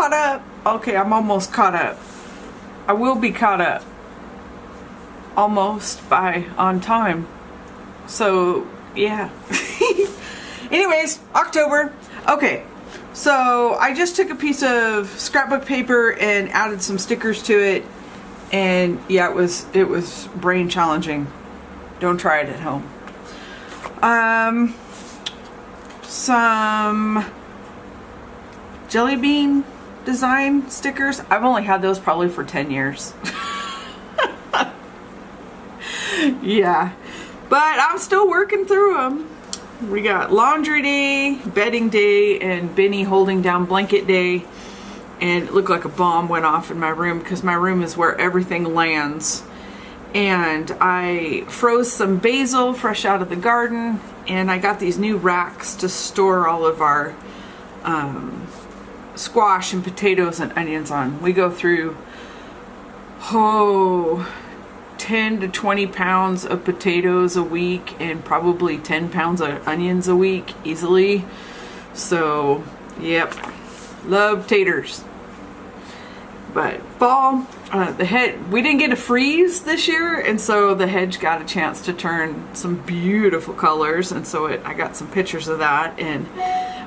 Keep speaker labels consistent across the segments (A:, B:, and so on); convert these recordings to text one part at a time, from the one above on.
A: caught up. Okay, I'm almost caught up. I will be caught up. Almost by on time. So, yeah. Anyways, October. Okay, so I just took a piece of scrapbook paper and added some stickers to it. And yeah, it was brain challenging. Don't try it at home. Some jelly bean design stickers. I've only had those probably for 10 years. Yeah, but I'm still working through them. We got laundry day, bedding day, and Benny holding down blanket day. And it looked like a bomb went off in my room because my room is where everything lands. And I froze some basil fresh out of the garden, and I got these new racks to store all of our squash and potatoes and onions on. We go through 10 to 20 pounds of potatoes a week and probably 10 pounds of onions a week easily. So, yep, love taters. But fall, we didn't get a freeze this year, and so the hedge got a chance to turn some beautiful colors, and so I got some pictures of that. And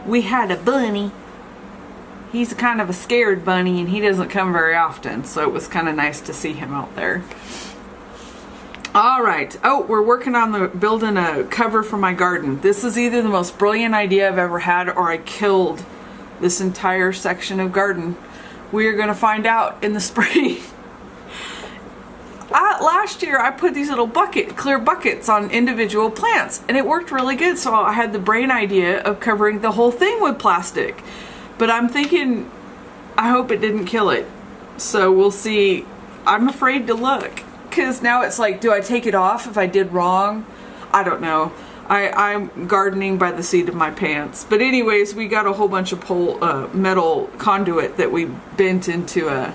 A: we had a bunny. He's kind of a scared bunny, and he doesn't come very often, so it was kind of nice to see him out there. All right. Oh, we're working on building a cover for my garden. This is either the most brilliant idea I've ever had, or I killed this entire section of garden. We are going to find out in the spring. Last year, I put these little clear buckets on individual plants, and it worked really good. So I had the brain idea of covering the whole thing with plastic. But I'm thinking, I hope it didn't kill it. So we'll see. I'm afraid to look. Because now it's like, do I take it off if I did wrong? I don't know. I'm gardening by the seat of my pants. But anyways, we got a whole bunch of metal conduit that we bent into a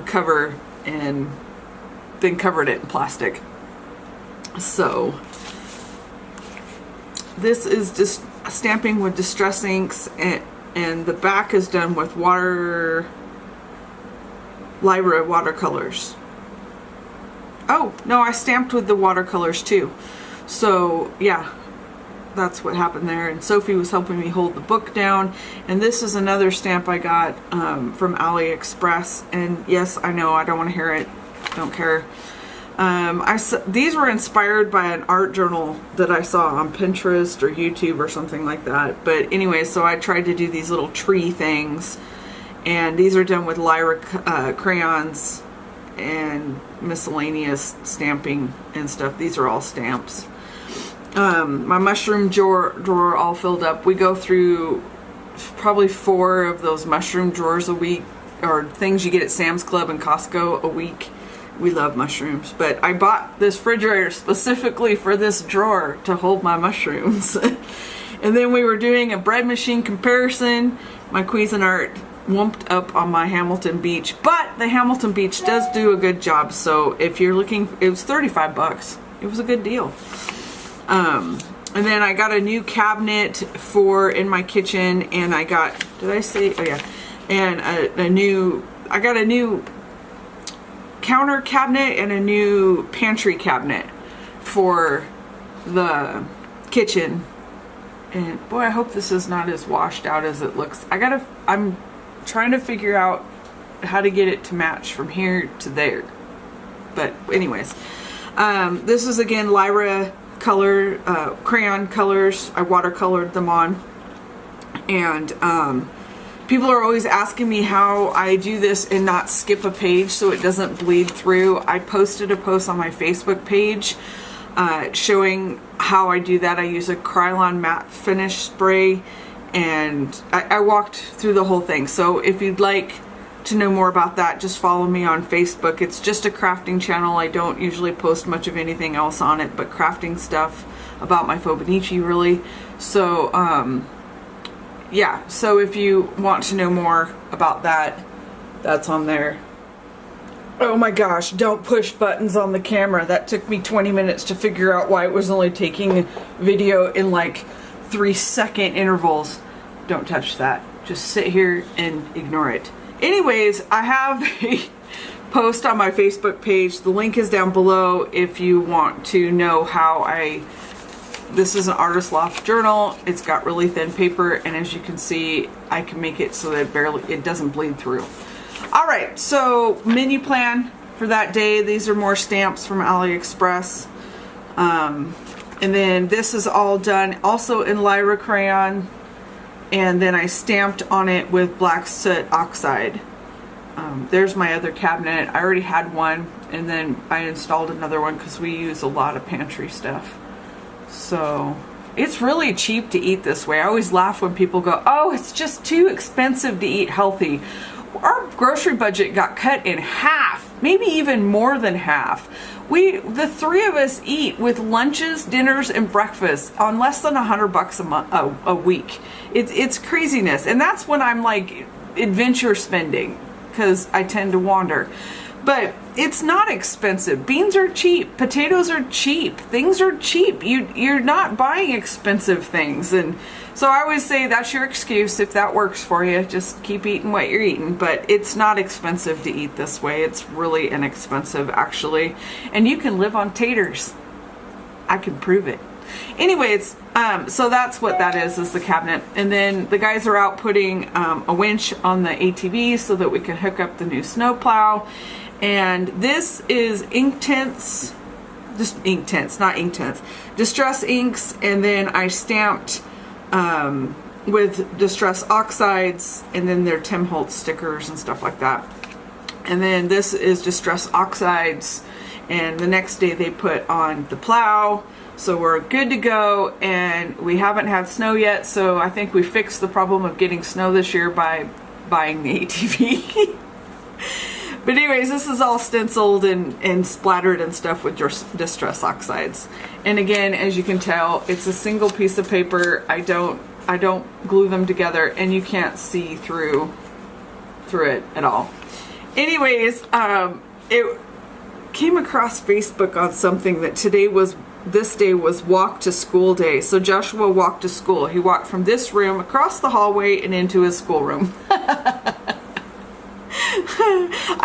A: cover and then covered it in plastic. So this is just stamping with Distress inks, and the back is done with Lyra watercolors. Oh, no, I stamped with the watercolors too. So, yeah, that's what happened there. And Sophie was helping me hold the book down. And this is another stamp I got from AliExpress. And yes, I know, I don't want to hear it. Don't care. These were inspired by an art journal that I saw on Pinterest or YouTube or something like that. But anyway, so I tried to do these little tree things. And these are done with Lyra crayons and miscellaneous stamping and stuff. These are all stamps. My mushroom drawer all filled up. We go through probably 4 of those mushroom drawers a week, or things you get at Sam's Club and Costco a week. We love mushrooms, but I bought this refrigerator specifically for this drawer to hold my mushrooms. And then we were doing a bread machine comparison. My Cuisinart wumped up on my Hamilton Beach, but the Hamilton Beach does do a good job. So if you're looking, it was 35 bucks. It was a good deal. And then I got a new cabinet in my kitchen, and I got, did I say, oh yeah, and I got a new counter cabinet and a new pantry cabinet for the kitchen. And boy, I hope this is not as washed out as it looks. I'm trying to figure out how to get it to match from here to there. But anyways, this is again Lyra color, crayon colors. I watercolored them on. And people are always asking me how I do this and not skip a page so it doesn't bleed through. I posted a post on my Facebook page showing how I do that. I use a Krylon matte finish spray, and I walked through the whole thing. So if you'd like to know more about that, just follow me on Facebook. It's just a crafting channel. I don't usually post much of anything else on it but crafting stuff about my Fauxbonichi, really. So yeah, so if you want to know more about that, that's on there. Oh my gosh, don't push buttons on the camera. That took me 20 minutes to figure out why it was only taking video in like 3-second intervals. Don't touch that. just sit here and ignore it. Anyways, I have a post on my Facebook page. The link is down below if you want to know how this is an Artist Loft journal. It's got really thin paper, and as you can see, I can make it so that it doesn't bleed through. All right, so menu plan for that day. These are more stamps from AliExpress. And then this is all done also in Lyra crayon, and then I stamped on it with black soot oxide. There's my other cabinet. I already had one, and then I installed another one because we use a lot of pantry stuff. So it's really cheap to eat this way. I always laugh when people go, oh, it's just too expensive to eat healthy. Our grocery budget got cut in half, maybe even more than half. The three of us eat with lunches, dinners, and breakfasts on less than $100 a week. It's craziness, and that's when I'm like adventure spending, because I tend to wander. But it's not expensive. Beans are cheap. Potatoes are cheap. Things are cheap. You're not buying expensive things. And so I always say that's your excuse. If that works for you, just keep eating what you're eating. But it's not expensive to eat this way. It's really inexpensive, actually. And you can live on taters. I can prove it. Anyways, so that's what that is the cabinet. And then the guys are out putting a winch on the ATV so that we can hook up the new snowplow. And this is Inktense, just Inktense, not Inktense, Distress inks, and then I stamped with Distress oxides, and then they're Tim Holtz stickers and stuff like that. And then this is Distress oxides, and the next day they put on the plow. So we're good to go, and we haven't had snow yet, so I think we fixed the problem of getting snow this year by buying the ATV. But anyways, this is all stenciled and splattered and stuff with Distress oxides. And again, as you can tell, it's a single piece of paper. I don't glue them together, and you can't see through it at all. Anyways, it came across Facebook on something that this day was walk to school day. So Joshua walked to school. He walked from this room across the hallway and into his schoolroom.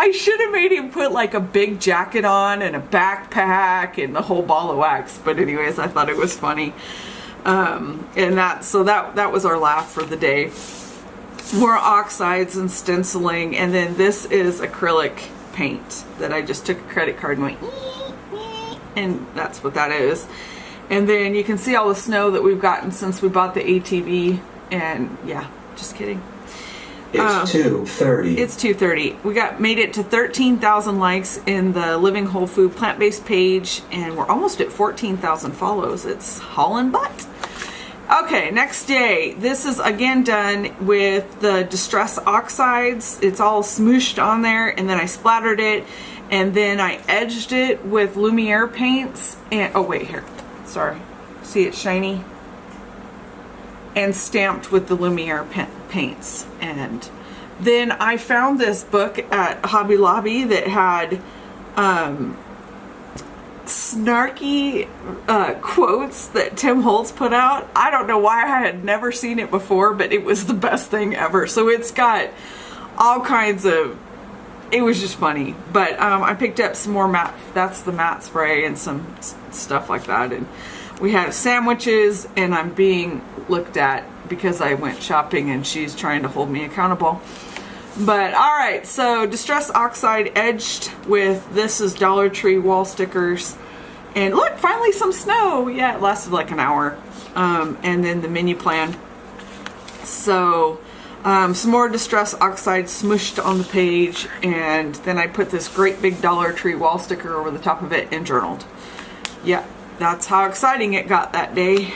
A: I should have made him put like a big jacket on and a backpack and the whole ball of wax. But anyways, I thought it was funny. And that was our laugh for the day. More oxides and stenciling. And then this is acrylic paint that I just took a credit card and went, and that's what that is. And then you can see all the snow that we've gotten since we bought the ATV. And yeah, just kidding.
B: It's 2:30.
A: It's 2:30. We made it to 13,000 likes in the Living Whole Food plant-based page, and we're almost at 14,000 follows. It's hauling butt. Okay, next day. This is again done with the Distress oxides. It's all smooshed on there, and then I splattered it, and then I edged it with Lumiere paints. And oh wait, here. Sorry. See, it's shiny. And stamped with the Lumiere paints. And then I found this book at Hobby Lobby that had snarky quotes that Tim Holtz put out. I don't know why I had never seen it before, but it was the best thing ever. So it's got all kinds of, it was just funny. But I picked up some more matte, that's the matte spray, and some stuff like that. And we had sandwiches, and I'm being looked at because I went shopping and she's trying to hold me accountable. But alright, so Distress oxide edged with, this is Dollar Tree wall stickers. And look, finally some snow. Yeah, it lasted like an hour. And then the menu plan. So some more Distress oxide smushed on the page, and then I put this great big Dollar Tree wall sticker over the top of it and journaled. Yeah, that's how exciting it got that day.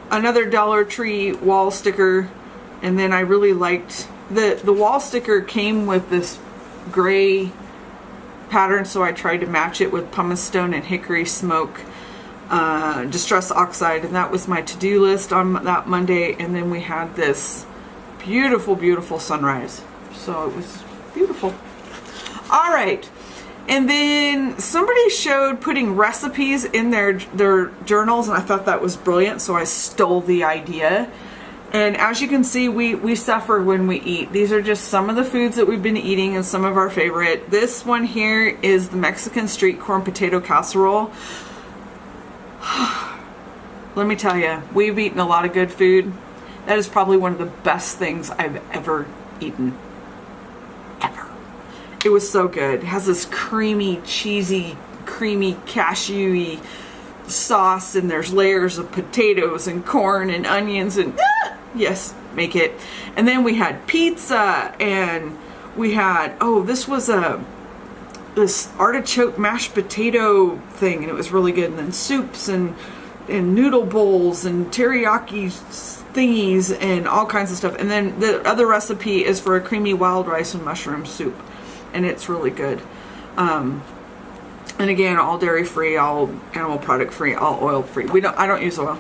A: Another Dollar Tree wall sticker, and then I really liked the wall sticker came with this gray pattern, so I tried to match it with pumice stone and hickory smoke Distress oxide, and that was my to-do list on that Monday. And then we had this beautiful sunrise, so it was beautiful. All right. And then somebody showed putting recipes in their journals, and I thought that was brilliant, so I stole the idea. And as you can see, we suffer when we eat. These are just some of the foods that we've been eating and some of our favorite. This one here is the Mexican street corn potato casserole. Let me tell you, we've eaten a lot of good food. That is probably one of the best things I've ever eaten. Ever. It was so good. It has this creamy, cheesy, creamy, cashewy sauce, and there's layers of potatoes and corn and onions and yes, make it. And then we had pizza, and we had, oh, this was this artichoke mashed potato thing, and it was really good. And then soups and noodle bowls and teriyaki thingies and all kinds of stuff. And then the other recipe is for a creamy wild rice and mushroom soup, and it's really good. And again, all dairy free, all animal product free, all oil free. I don't use oil.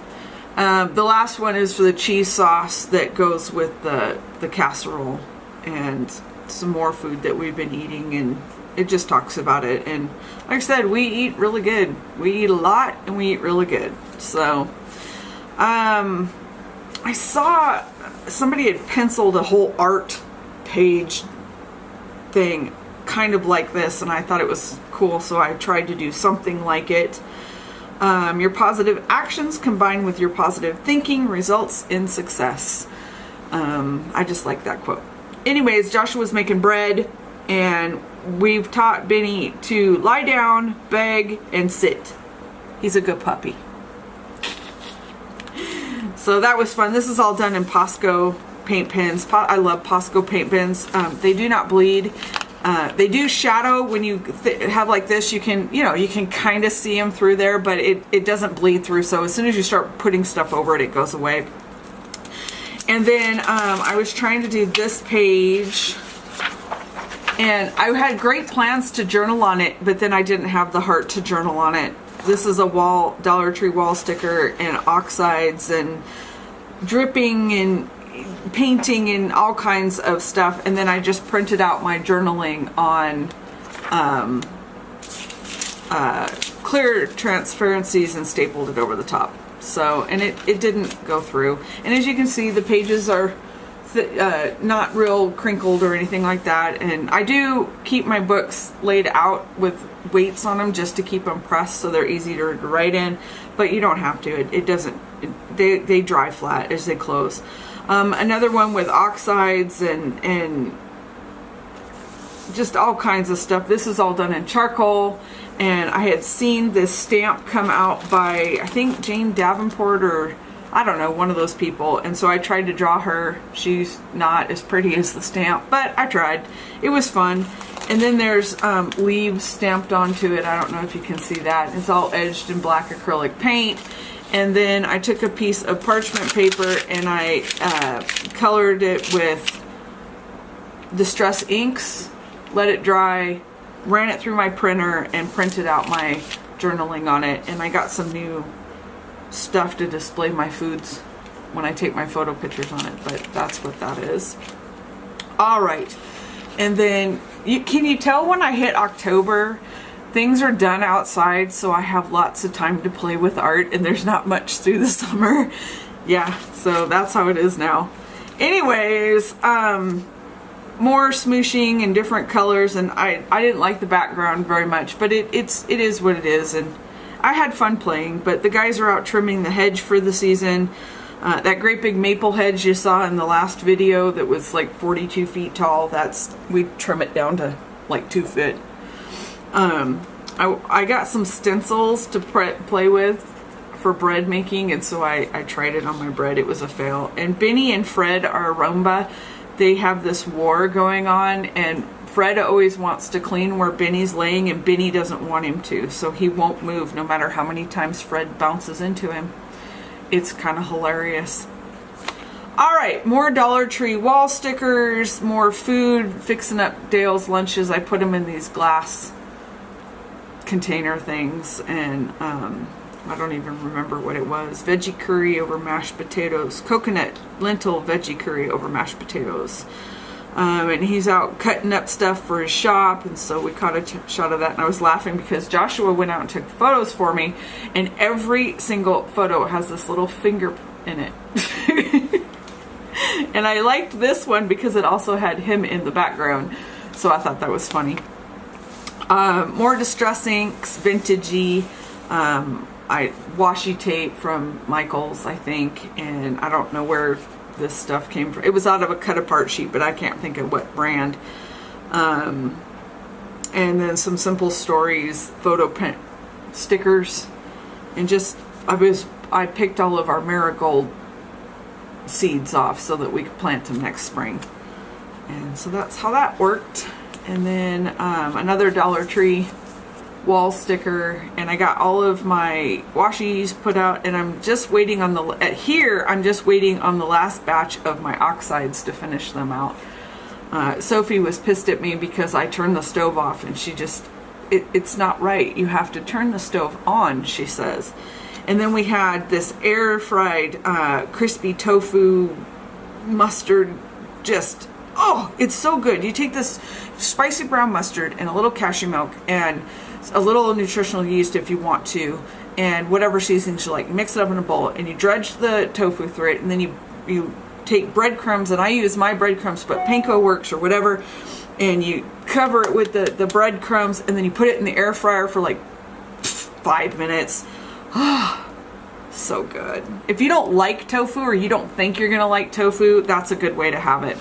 A: The last one is for the cheese sauce that goes with the casserole, and some more food that we've been eating, and it just talks about it. And like I said, we eat really good. We eat a lot, and we eat really good. So, I saw somebody had penciled a whole art page thing kind of like this, and I thought it was cool, so I tried to do something like it. Your positive actions combined with your positive thinking results in success. I just like that quote. Anyways, Joshua's making bread, and we've taught Benny to lie down, beg, and sit. He's a good puppy. So that was fun. This is all done in Posco paint pens. I love Posco paint pens. They do not bleed. They do shadow when you have like this. You can kind of see them through there, but it doesn't bleed through. So as soon as you start putting stuff over it, it goes away. And then I was trying to do this page, and I had great plans to journal on it, but then I didn't have the heart to journal on it. This is a Dollar Tree wall sticker, and oxides and dripping and painting and all kinds of stuff. And then I just printed out my journaling on clear transparencies and stapled it over the top. So, and it didn't go through. And as you can see, the pages are not real crinkled or anything like that. And I do keep my books laid out with weights on them just to keep them pressed so they're easy to write in, but you don't have to. It doesn't, they dry flat as they close. Another one with oxides and just all kinds of stuff. This is all done in charcoal, and I had seen this stamp come out by, I think, Jane Davenport, or I don't know, one of those people, and so I tried to draw her. She's not as pretty as the stamp, but I tried. It was fun. And then there's leaves stamped onto it. I don't know if you can see that. It's all edged in black acrylic paint. And then I took a piece of parchment paper and I colored it with Distress inks, let it dry, ran it through my printer, and printed out my journaling on it. And I got some new stuff to display my foods when I take my photo pictures on it, but that's what that is. All right. And then can you tell when I hit October, things are done outside, so I have lots of time to play with art, and there's not much through the summer. Yeah, so that's how it is now. Anyways, more smooshing and different colors, and I didn't like the background very much, but it is what it is, and I had fun playing. But the guys are out trimming the hedge for the season. That great big maple hedge you saw in the last video that was like 42 feet tall, we trim it down to like 2 feet. I got some stencils to play with for bread making, and so I tried it on my bread. It was a fail. And Benny and Fred are Roomba. They have this war going on, and Fred always wants to clean where Benny's laying, and Benny doesn't want him to, so he won't move no matter how many times Fred bounces into him. It's kind of hilarious. Alright, more Dollar Tree wall stickers, more food, fixing up Dale's lunches. I put them in these glass container things, and I don't even remember what it was. Veggie curry over mashed potatoes. Coconut lentil veggie curry over mashed potatoes. And he's out cutting up stuff for his shop, and so we caught a shot of that, and I was laughing because Joshua went out and took photos for me, and every single photo has this little finger in it. And I liked this one because it also had him in the background. So I thought that was funny. More distress inks, vintagey, washi tape from Michael's, I think. And I don't know where this stuff came from. It was out of a cut apart sheet, but I can't think of what brand. And then some Simple Stories photo print stickers. And just, I picked all of our marigold seeds off so that we could plant them next spring. And so that's how that worked. And then another Dollar Tree wall sticker, and I got all of my washies put out, and I'm just waiting on I'm just waiting on the last batch of my oxides to finish them out. Sophie was pissed at me because I turned the stove off, and she just, it's not right. You have to turn the stove on, she says. And then we had this air fried crispy tofu mustard, just, oh, it's so good. You take this spicy brown mustard and a little cashew milk and a little nutritional yeast if you want to, and whatever seasonings you like. Mix it up in a bowl, and you dredge the tofu through it, and then you take breadcrumbs, and I use my breadcrumbs, but Panko works or whatever, and you cover it with the breadcrumbs, and then you put it in the air fryer for like 5 minutes. So good. If you don't like tofu, or you don't think you're gonna like tofu, that's a good way to have it.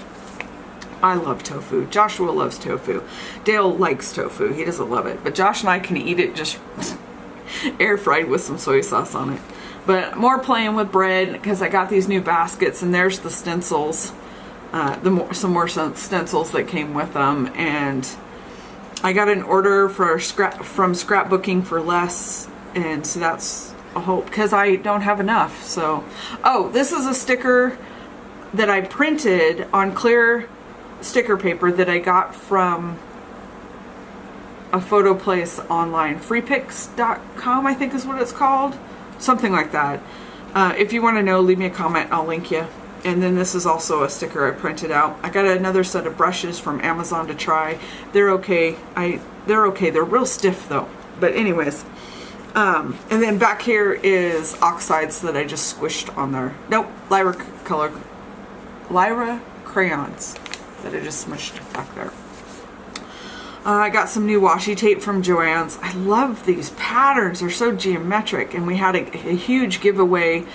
A: I love tofu. Joshua loves tofu. Dale likes tofu. He doesn't love it. But Josh and I can eat it just air fried with some soy sauce on it. But more playing with bread because I got these new baskets, and there's the stencils. Some more stencils that came with them. And I got an order from Scrapbooking for Less. And so that's a hope because I don't have enough. So, oh, this is a sticker that I printed on clear sticker paper that I got from a photo place online, freepix.com, I think is what it's called, something like that. If you want to know, leave me a comment, I'll link you. And then this is also a sticker I printed out. I got another set of brushes from Amazon to try. They're okay. They're okay. They're real stiff though. But anyways, and then back here is oxides that I just squished on there. Nope, Lyra crayons that I just smushed back there. I got some new washi tape from Joann's. I love these patterns. They're so geometric. And we had a huge giveaway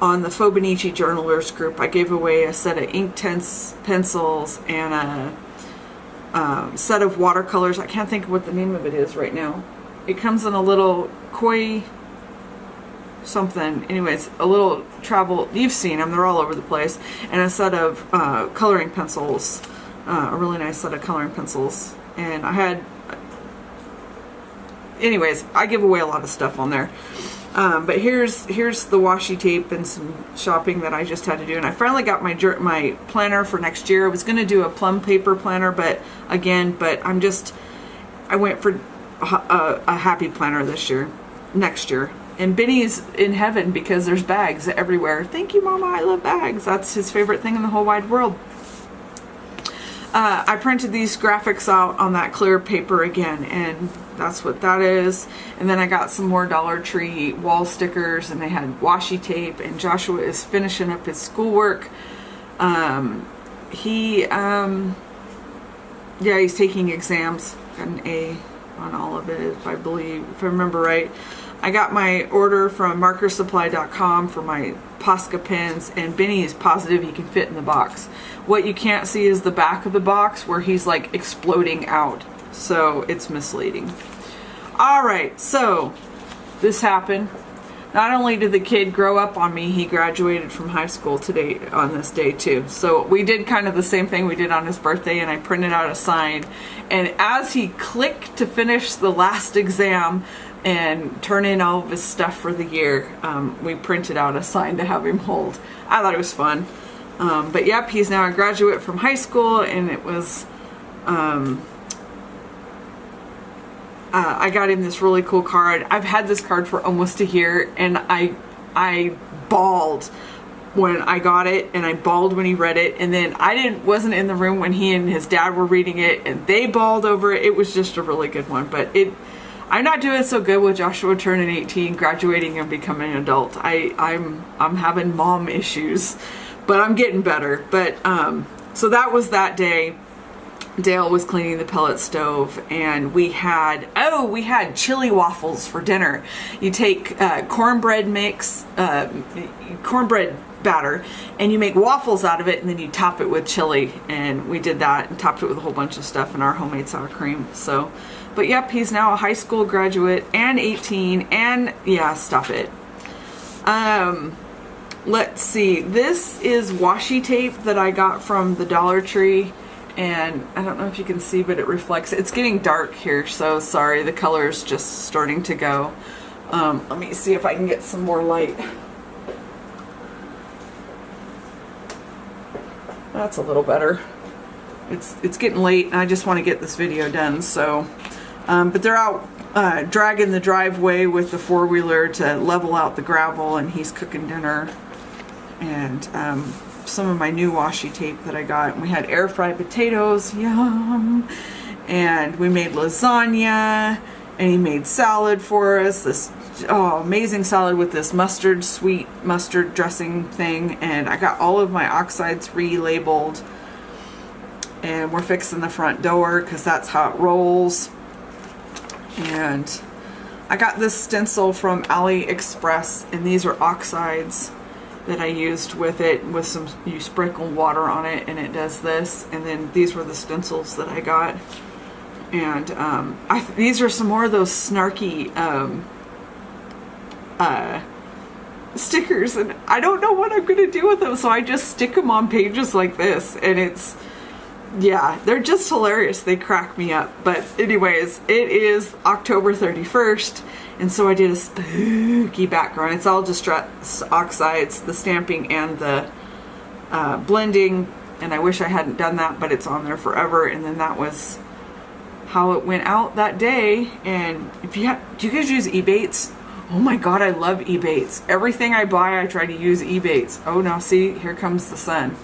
A: on the Fauxbonichijournalers group. I gave away a set of ink pencils and a set of watercolors. I can't think of what the name of it is right now. It comes in a little koi something. Anyways, a little travel, you've seen them, they're all over the place. And a set of coloring pencils, a really nice set of coloring pencils. And I had, anyways, I give away a lot of stuff on there. But here's the washi tape and some shopping that I just had to do. And I finally got my planner for next year. I was going to do a plum paper planner, but I went for a happy planner next year. And Benny's in heaven because there's bags everywhere. Thank you, Mama. I love bags. That's his favorite thing in the whole wide world. I printed these graphics out on that clear paper again, and that's what that is. And then I got some more Dollar Tree wall stickers, and they had washi tape. And Joshua is finishing up his schoolwork. He's taking exams. Got an A on all of it, if I remember right. I got my order from markersupply.com for my Posca pens, and Benny is positive he can fit in the box. What you can't see is the back of the box where he's like exploding out. So it's misleading. Alright, so this happened. Not only did the kid grow up on me, he graduated from high school today on this day too. So we did kind of the same thing we did on his birthday, and I printed out a sign. And as he clicked to finish the last exam and turn in all of his stuff for the year, we printed out a sign to have him hold. I thought it was fun. But yep, he's now a graduate from high school, and it was, I got him this really cool card. I've had this card for almost a year, and I bawled when I got it, and I bawled when he read it, and then wasn't in the room when he and his dad were reading it, and they bawled over it. It was just a really good one. But I'm not doing so good with Joshua turning 18, graduating, and becoming an adult. I'm having mom issues. but I'm getting better. But so that was that day. Dale was cleaning the pellet stove, and we had chili waffles for dinner. You take cornbread mix, cornbread batter, and you make waffles out of it, and then you top it with chili. And we did that and topped it with a whole bunch of stuff and our homemade sour cream. So, but yep, he's now a high school graduate and 18, and yeah, stop it. Let's see. This is washi tape that I got from the Dollar Tree. And I don't know if you can see, but it reflects. It's getting dark here, so sorry. The color is just starting to go. Let me see if I can get some more light. That's a little better. It's getting late, and I just want to get this video done. So, but they're out dragging the driveway with the four-wheeler to level out the gravel, and he's cooking dinner. And some of my new washi tape that I got. We had air fried potatoes, yum, and we made lasagna, and he made salad for us, this amazing salad with this sweet mustard dressing thing. And I got all of my oxides relabeled, and we're fixing the front door because that's how it rolls. And I got this stencil from AliExpress, and these are oxides that I used with it, with some, you sprinkle water on it and it does this. And then these were the stencils that I got. And these are some more of those snarky stickers, and I don't know what I'm gonna do with them, so I just stick them on pages like this, and it's, yeah, they're just hilarious. They crack me up. But anyways, it is October 31st, and so I did a spooky background. It's all distress oxides, the stamping and the blending, and I wish I hadn't done that, but it's on there forever. And then that was how it went out that day. And if you have, do you guys use Ebates? Oh my god, I love Ebates. Everything I buy, I try to use Ebates. Oh, now see, here comes the sun.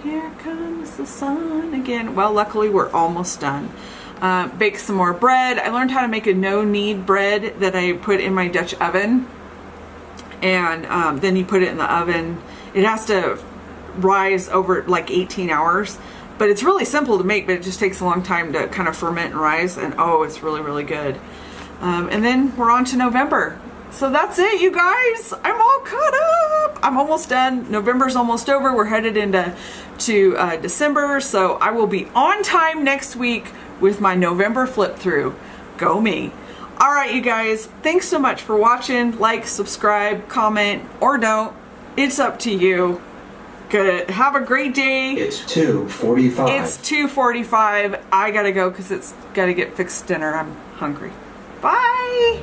A: Here comes the sun again. Well, luckily we're almost done. Bake some more bread. I learned how to make a no-knead bread that I put in my Dutch oven. And then you put it in the oven. It has to rise over like 18 hours. But it's really simple to make, but it just takes a long time to kind of ferment and rise. And oh, it's really, really good. And then we're on to November. So that's it, you guys. I'm all caught up. I'm almost done. November's almost over. We're headed into December. So I will be on time next week with my November flip through. Go me. All right, you guys. Thanks so much for watching. Like, subscribe, comment, or don't. It's up to you. Good. Have a great day.
B: It's 2:45.
A: It's 2:45. I gotta go because it's gotta get fixed dinner. I'm hungry. Bye.